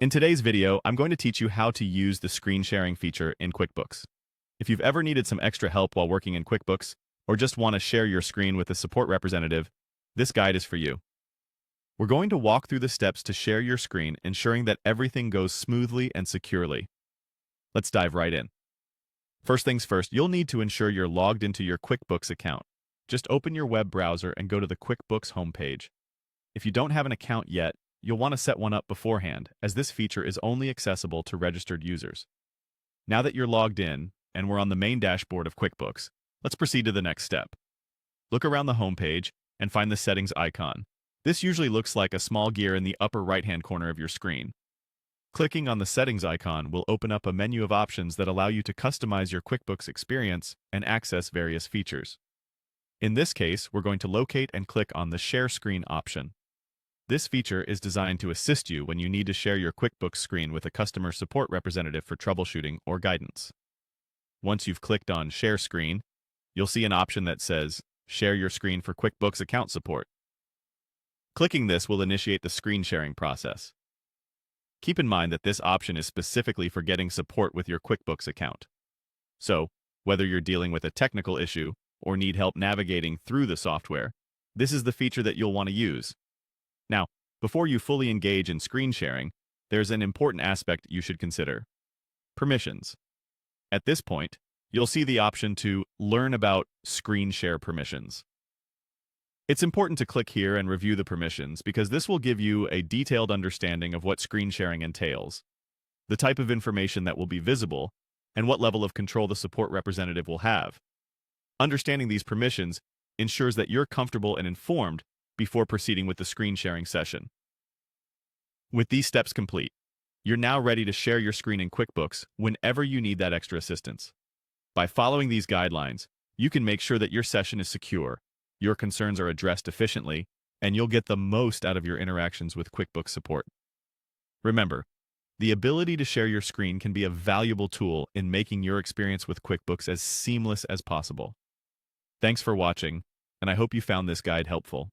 In today's video, I'm going to teach you how to use the screen sharing feature in QuickBooks. If you've ever needed some extra help while working in QuickBooks, or just want to share your screen with a support representative, this guide is for you. We're going to walk through the steps to share your screen, ensuring that everything goes smoothly and securely. Let's dive right in. First things first, you'll need to ensure you're logged into your QuickBooks account. Just open your web browser and go to the QuickBooks homepage. If you don't have an account yet, you'll want to set one up beforehand, as this feature is only accessible to registered users. Now that you're logged in, and we're on the main dashboard of QuickBooks, let's proceed to the next step. Look around the homepage and find the settings icon. This usually looks like a small gear in the upper right-hand corner of your screen. Clicking on the settings icon will open up a menu of options that allow you to customize your QuickBooks experience and access various features. In this case, we're going to locate and click on the Share Screen option. This feature is designed to assist you when you need to share your QuickBooks screen with a customer support representative for troubleshooting or guidance. Once you've clicked on Share Screen, you'll see an option that says, Share your screen for QuickBooks account support. Clicking this will initiate the screen sharing process. Keep in mind that this option is specifically for getting support with your QuickBooks account. So, whether you're dealing with a technical issue or need help navigating through the software, this is the feature that you'll want to use. Now, before you fully engage in screen sharing, there's an important aspect you should consider: permissions. At this point, you'll see the option to learn about screen share permissions. It's important to click here and review the permissions because this will give you a detailed understanding of what screen sharing entails, the type of information that will be visible, and what level of control the support representative will have. Understanding these permissions ensures that you're comfortable and informed before proceeding with the screen sharing session. With these steps complete, you're now ready to share your screen in QuickBooks whenever you need that extra assistance. By following these guidelines, you can make sure that your session is secure, your concerns are addressed efficiently, and you'll get the most out of your interactions with QuickBooks support. Remember, the ability to share your screen can be a valuable tool in making your experience with QuickBooks as seamless as possible. Thanks for watching, and I hope you found this guide helpful.